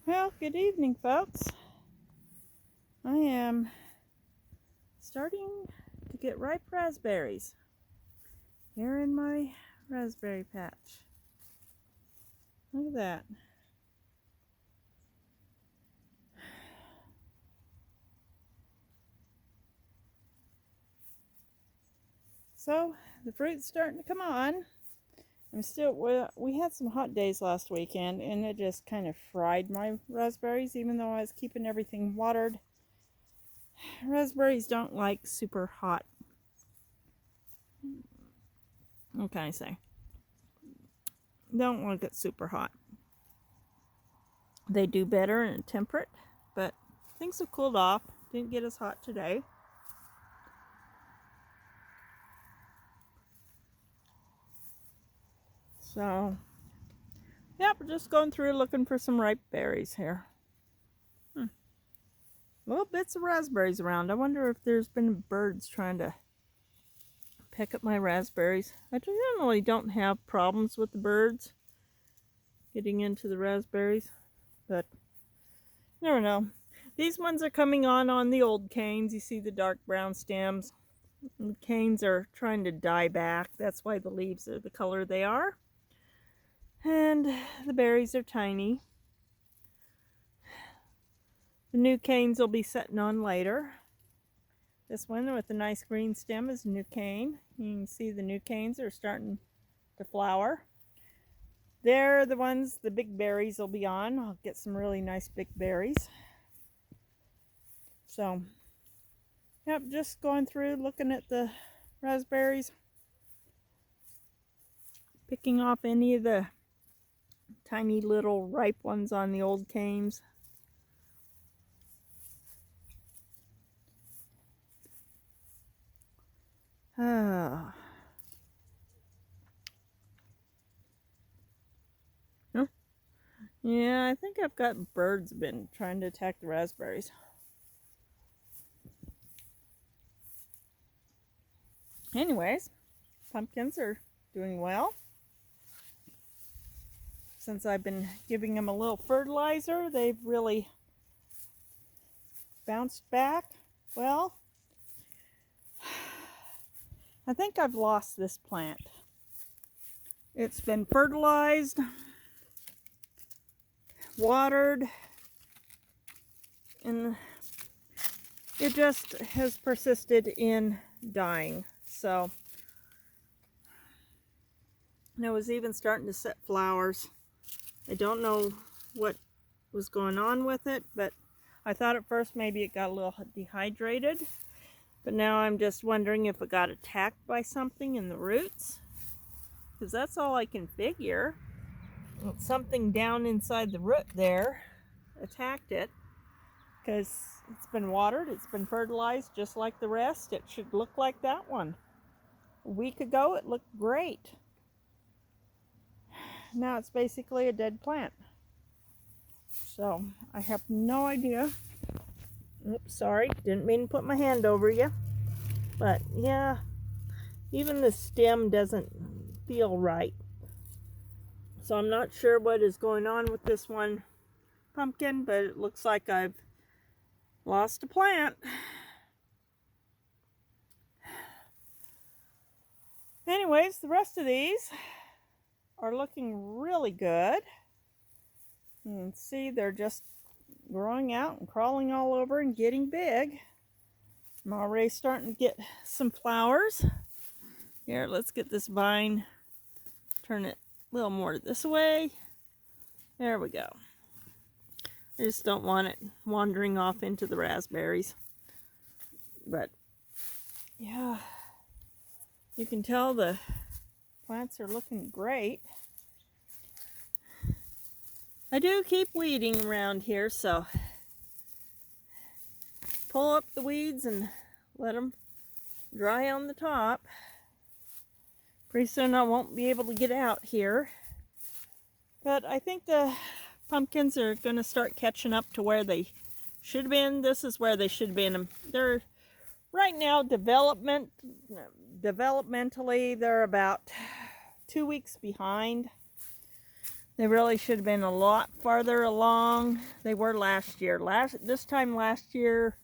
Well, good evening, folks. I am starting to get ripe raspberries here in my raspberry patch. Look at that. So the fruit's starting to come on. We had some hot days last weekend, and it just kind of fried my raspberries, even though I was keeping everything watered. Raspberries don't like super hot. What can I say? Don't like it super hot. They do better in temperate, but things have cooled off. Didn't get as hot today. So, yep, we're just going through looking for some ripe berries here. Little bits of raspberries around. I wonder if there's been birds trying to pick up my raspberries. I generally don't have problems with the birds getting into the raspberries, but you never know. These ones are coming on the old canes. You see the dark brown stems. The canes are trying to die back. That's why the leaves are the color they are. And the berries are tiny. The new canes will be setting on later. This one with the nice green stem is a new cane. You can see the new canes are starting to flower. They're the ones the big berries will be on. I'll get some really nice big berries. So, yep, just going through looking at the raspberries. Picking off any of the tiny little ripe ones on the old canes. Ah. Yeah, I think I've got birds been trying to attack the raspberries. Anyways, pumpkins are doing well. Since I've been giving them a little fertilizer, they've really bounced back. Well, I think I've lost this plant. It's been fertilized, watered, and it just has persisted in dying. So, and it was even starting to set flowers. I don't know what was going on with it, but I thought at first maybe it got a little dehydrated. But now I'm just wondering if it got attacked by something in the roots. Because that's all I can figure. Something down inside the root there attacked it. Because it's been watered, it's been fertilized just like the rest. It should look like that one. A week ago it looked great. Now it's basically a dead plant. So I have no idea. Oops, sorry, didn't mean to put my hand over you. But yeah, even the stem doesn't feel right. So I'm not sure what is going on with this one pumpkin, but it looks like I've lost a plant. Anyways, the rest of these are looking really good. You can see they're just growing out and crawling all over and getting big. I'm already starting to get some flowers. Here, let's get this vine, turn it a little more this way. There we go. I just don't want it wandering off into the raspberries. But yeah, you can tell the plants are looking great. I do keep weeding around here, so pull up the weeds and let them dry on the top. Pretty soon I won't be able to get out here. But I think the pumpkins are going to start catching up to where they should have been. This is where they should have been. They're right now developmentally they're about 2 weeks behind. They really should have been a lot farther along. They were last year. This time last year,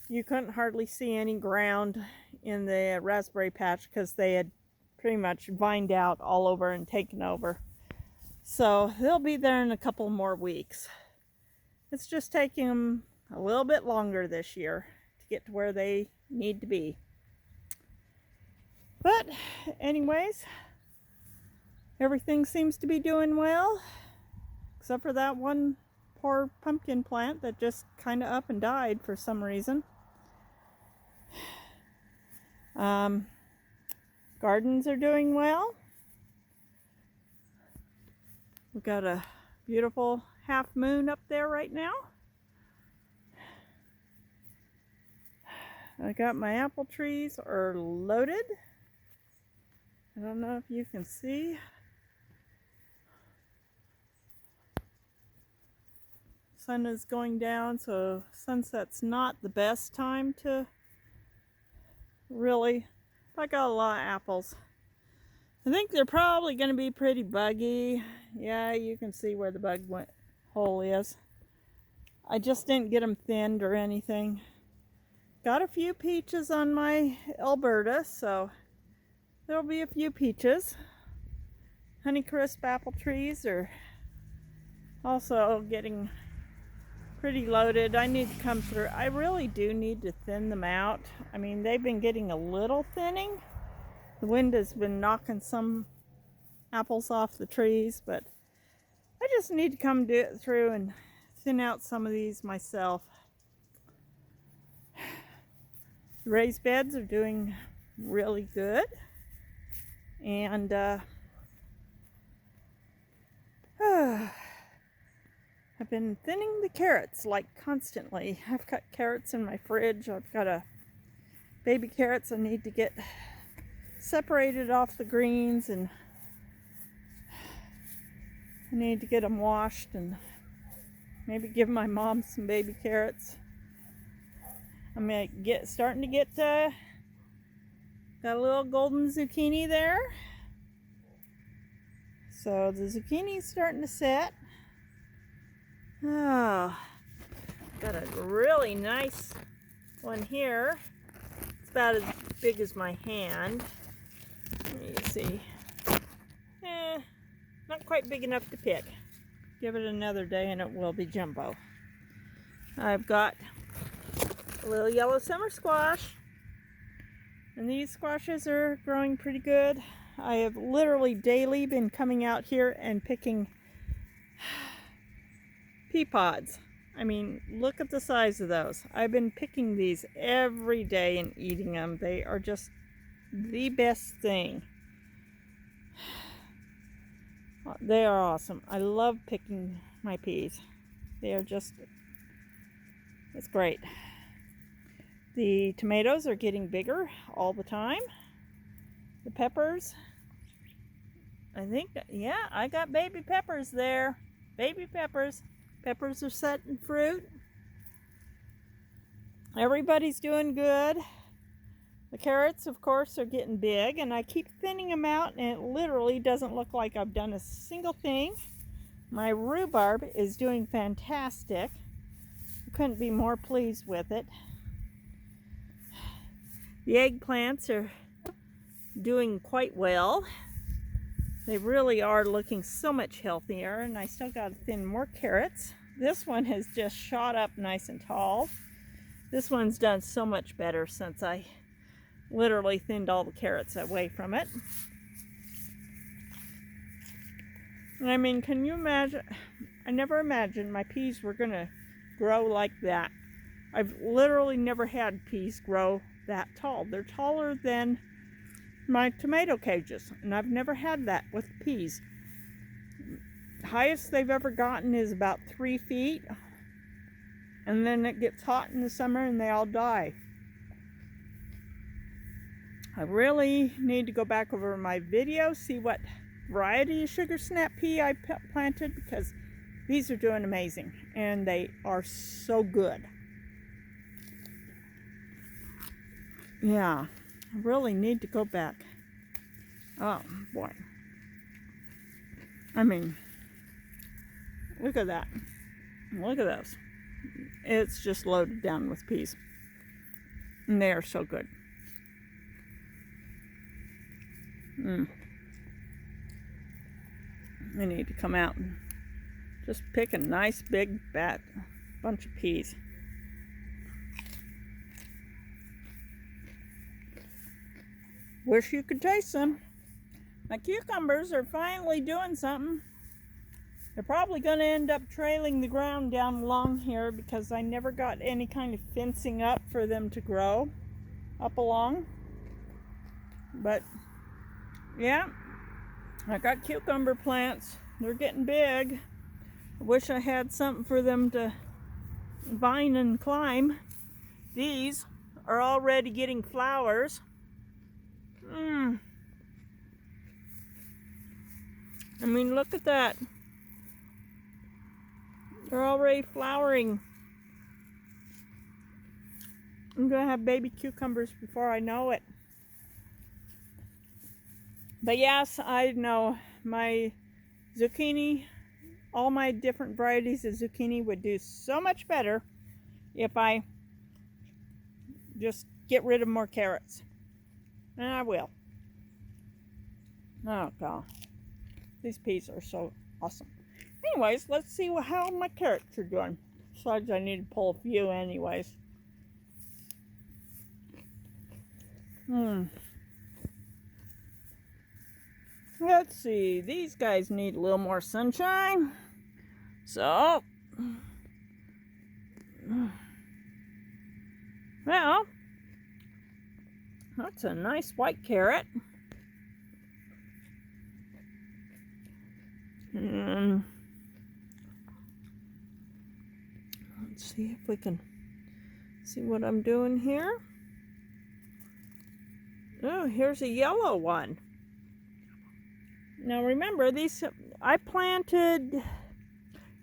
you couldn't hardly see any ground in the raspberry patch because they had pretty much vined out all over and taken over. So they'll be there in a couple more weeks. It's just taking them a little bit longer this year to get to where they need to be. But anyways, everything seems to be doing well, except for that one poor pumpkin plant that just kind of up and died for some reason. Gardens are doing well. We've got a beautiful half moon up there right now. I got my apple trees are loaded. I don't know if you can see. Sun is going down, so sunset's not the best time to really. I got a lot of apples. I think they're probably going to be pretty buggy. Yeah, you can see where the bug hole is. I just didn't get them thinned or anything. Got a few peaches on my Alberta, so there'll be a few peaches. Honeycrisp apple trees are also getting pretty loaded. I need to come through. I really do need to thin them out. I mean, they've been getting a little thinning. The wind has been knocking some apples off the trees, but I just need to come through and thin out some of these myself. The raised beds are doing really good, and I've been thinning the carrots like constantly. I've got carrots in my fridge. I've got baby carrots I need to get separated off the greens, and I need to get them washed and maybe give my mom some baby carrots. I'm starting to get got a little golden zucchini there. So the zucchini's starting to set. Oh, got a really nice one here. It's about as big as my hand. Let me see. Not quite big enough to pick. Give it another day and it will be jumbo. I've got a little yellow summer squash, and these squashes are growing pretty good. I have literally daily been coming out here and picking pea pods. I mean, look at the size of those. I've been picking these every day and eating them. They are just the best thing. They are awesome. I love picking my peas. They are just, it's great. The tomatoes are getting bigger all the time. The peppers, I think, yeah, I got baby peppers there. Baby peppers. Peppers are setting fruit. Everybody's doing good. The carrots, of course, are getting big, and I keep thinning them out, and it literally doesn't look like I've done a single thing. My rhubarb is doing fantastic. I couldn't be more pleased with it. The eggplants are doing quite well. They really are looking so much healthier, and I still got to thin more carrots. This one has just shot up nice and tall. This one's done so much better since I literally thinned all the carrots away from it. And I mean, can you imagine? I never imagined my peas were gonna grow like that. I've literally never had peas grow that tall. They're taller than my tomato cages, and I've never had that with peas. The highest they've ever gotten is about 3 feet, and then it gets hot in the summer and they all die. I really need to go back over my video, see what variety of sugar snap pea I planted, because these are doing amazing and they are so good. Yeah, I really need to go back. Oh boy. I mean, Look at that. Look at those. It's just loaded down with peas. And they are so good. I need to come out and just pick a nice big bunch of peas. Wish you could taste them. My cucumbers are finally doing something. They're probably going to end up trailing the ground down along here because I never got any kind of fencing up for them to grow up along. But yeah, I got cucumber plants. They're getting big. I wish I had something for them to vine and climb. These are already getting flowers. I mean, look at that. They're already flowering. I'm gonna have baby cucumbers before I know it. But yes, I know my zucchini, all my different varieties of zucchini would do so much better if I just get rid of more carrots. And I will. Oh God, these peas are so awesome. Anyways, let's see how my carrots are doing. Besides, I need to pull a few anyways. Let's see, these guys need a little more sunshine. So, well, that's a nice white carrot. And let's see if we can see what I'm doing here. Oh, here's a yellow one. Now remember, these I planted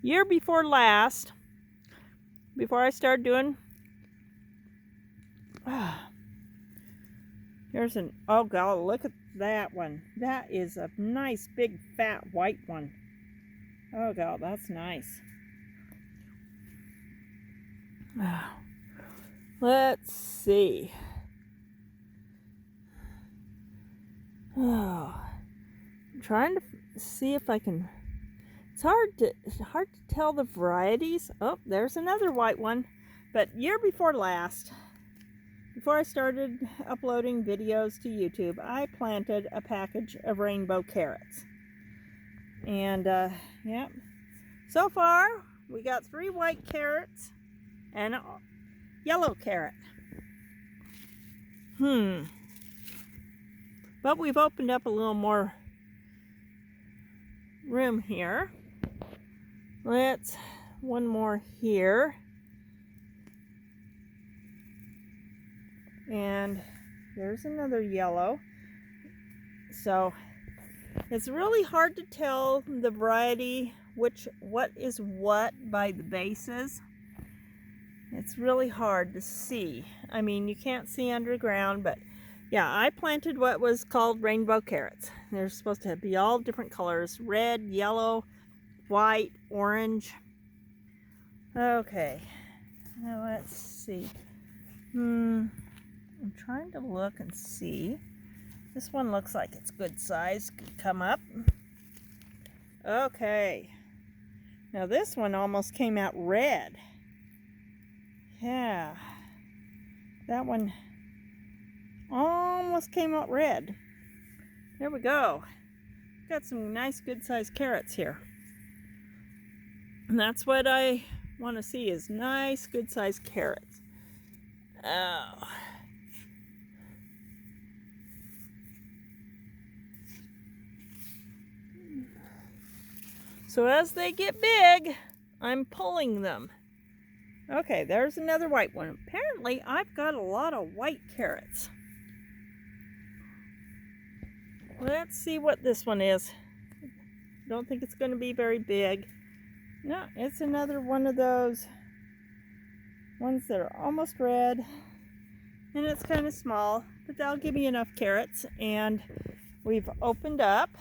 year before last, before I started doing. Here's an, oh God, look at that one. That is a nice big fat white one. Oh God, that's nice. Let's see. Oh, I'm trying to see if I can. It's hard to tell the varieties. Oh, there's another white one. But year before last, before I started uploading videos to YouTube, I planted a package of rainbow carrots. And yeah, so far we got 3 white carrots and a yellow carrot. But we've opened up a little more room here. Let's one more here. And there's another yellow. So it's really hard to tell the variety, what is what by the bases. It's really hard to see. I mean, you can't see underground, but yeah, I planted what was called rainbow carrots. They're supposed to be all different colors: red, yellow, white, orange. Okay, now let's see. I'm trying to look and see. This one looks like it's good size. Could come up. Okay. Now this one almost came out red. Yeah. That one almost came out red. There we go. Got some nice good sized carrots here. And that's what I want to see, is nice good sized carrots. Oh. So as they get big, I'm pulling them. Okay, there's another white one. Apparently, I've got a lot of white carrots. Let's see what this one is. Don't think it's going to be very big. No, it's another one of those ones that are almost red. And it's kind of small, but that'll give me enough carrots. And we've opened up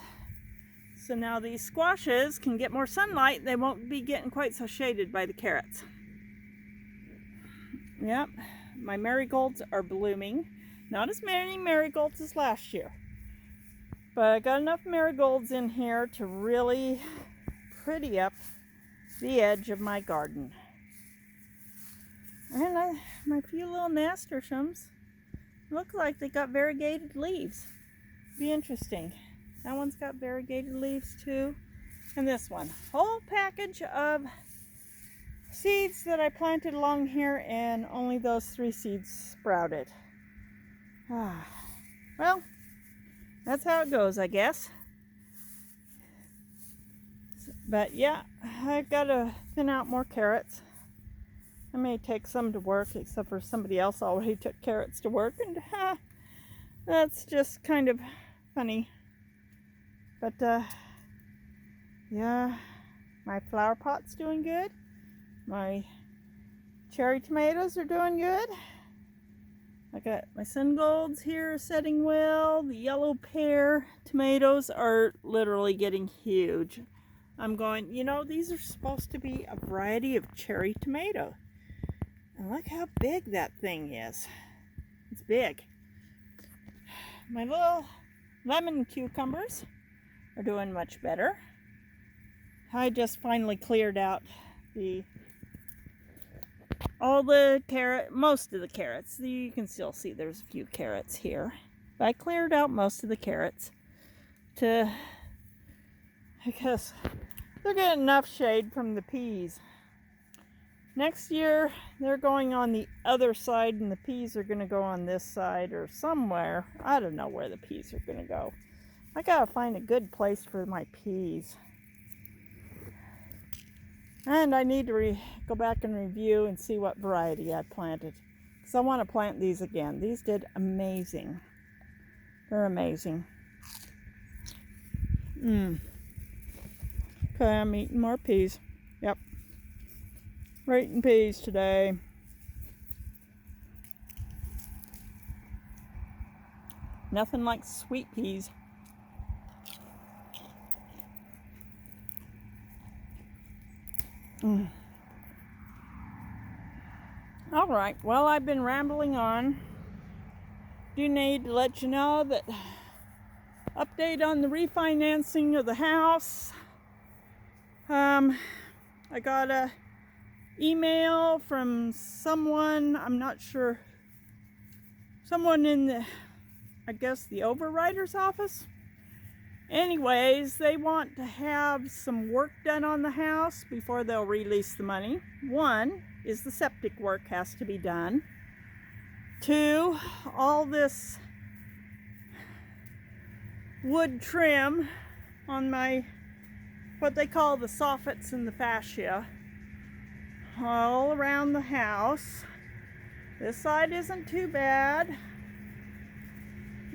So now these squashes can get more sunlight. They won't be getting quite so shaded by the carrots. Yep, my marigolds are blooming. Not as many marigolds as last year, but I got enough marigolds in here to really pretty up the edge of my garden. And my few little nasturtiums look like they got variegated leaves. Be interesting. That one's got variegated leaves too. And this one. Whole package of seeds that I planted along here, and only those 3 seeds sprouted. Well, that's how it goes, I guess. But yeah, I've got to thin out more carrots. I may take some to work, except for somebody else already took carrots to work, and that's just kind of funny. But yeah, my flower pot's doing good. My cherry tomatoes are doing good. I got my sun golds here setting well. The yellow pear tomatoes are literally getting huge. I'm going, you know, these are supposed to be a variety of cherry tomato. And look how big that thing is. It's big. My little lemon cucumbers are doing much better. I just finally cleared out most of the carrots. You can still see there's a few carrots here. But I cleared out most of the carrots because they're getting enough shade from the peas. Next year, they're going on the other side, and the peas are going to go on this side or somewhere. I don't know where the peas are going to go. I got to find a good place for my peas. And I need to go back and review and see what variety I planted, because I want to plant these again. These did amazing. They're amazing. Okay, I'm eating more peas. Yep. We're eating peas today. Nothing like sweet peas. All right, well, I've been rambling on. Do need to let you know that update on the refinancing of the house. I got a email from someone, I'm not sure, someone in the, I guess, the overwriter's office. Anyways, they want to have some work done on the house before they'll release the money. One is the septic work has to be done. 2, all this wood trim on my, what they call the soffits and the fascia, all around the house. This side isn't too bad,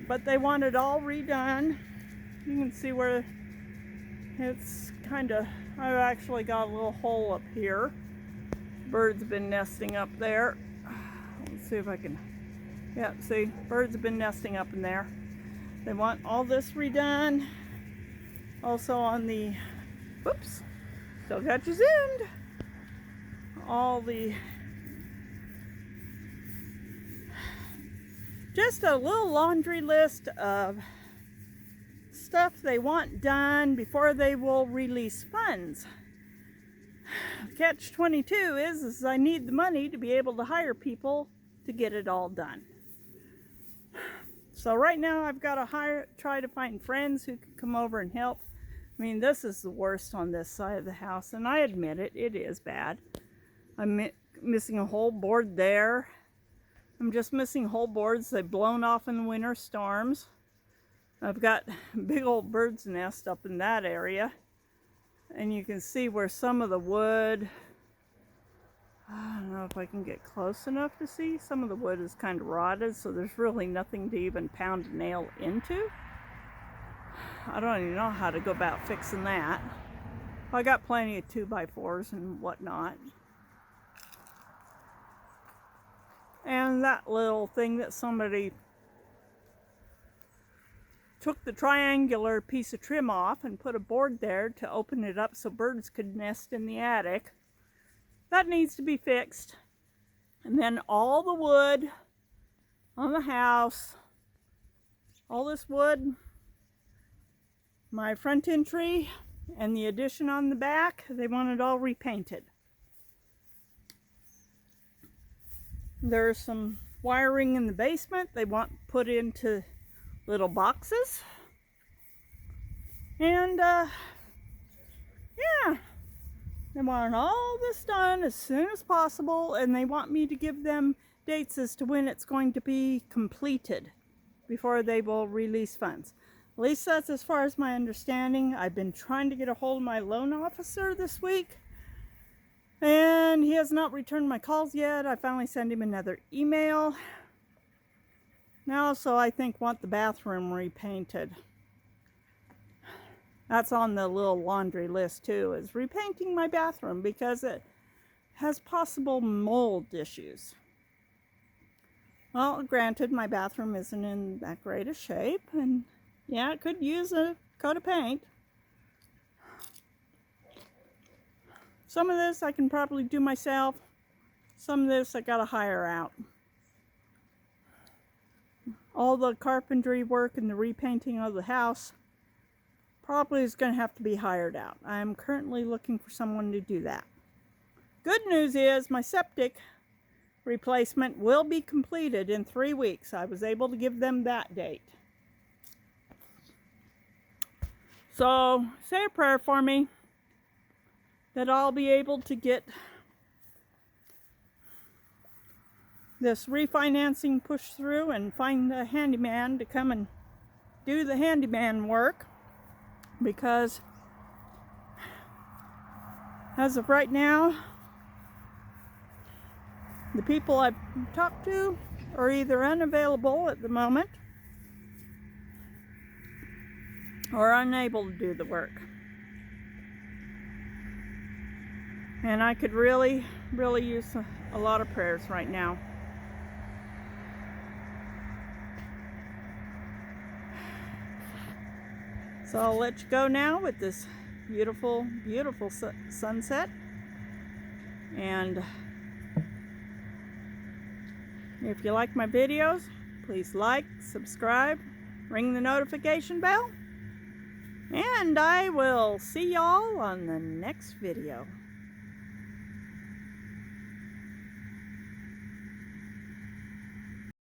but they want it all redone. You can see where it's kind of, I've actually got a little hole up here. Birds have been nesting up there. Let's see if I can, yeah, see, birds have been nesting up in there. They want all this redone. Also on the, whoops, still got your end. All the, just a little laundry list of stuff they want done before they will release funds. Catch-22 is I need the money to be able to hire people to get it all done. So right now I've got to try to find friends who can come over and help. I mean, this is the worst on this side of the house, and I admit it, it is bad. I'm missing a whole board there. I'm just missing whole boards. They've blown off in the winter storms. I've got big old bird's nest up in that area. And you can see where some of the wood, I don't know if I can get close enough to see. Some of the wood is kind of rotted, so there's really nothing to even pound a nail into. I don't even know how to go about fixing that. I got plenty of 2x4s and whatnot. And that little thing that somebody took the triangular piece of trim off and put a board there to open it up so birds could nest in the attic. That needs to be fixed. And then all the wood on the house, all this wood, my front entry and the addition on the back, they want it all repainted. There's some wiring in the basement they want put into little boxes. And yeah, they want all this done as soon as possible, and they want me to give them dates as to when it's going to be completed before they will release funds. At least that's as far as my understanding. I've been trying to get a hold of my loan officer this week, and he has not returned my calls yet. I finally sent him another email. Now, so I think want the bathroom repainted. That's on the little laundry list too, is repainting my bathroom because it has possible mold issues. Well, granted, my bathroom isn't in that great a shape, and yeah, it could use a coat of paint. Some of this I can probably do myself. Some of this I gotta hire out. All the carpentry work and the repainting of the house probably is going to have to be hired out. I'm currently looking for someone to do that. Good news is my septic replacement will be completed in 3 weeks. I was able to give them that date. So say a prayer for me that I'll be able to get this refinancing pushed through and find a handyman to come and do the handyman work, because as of right now, the people I've talked to are either unavailable at the moment or unable to do the work. And I could really use a lot of prayers right now. So I'll let you go now with this beautiful, beautiful sunset. And if you like my videos, please like, subscribe, ring the notification bell, and I will see y'all on the next video.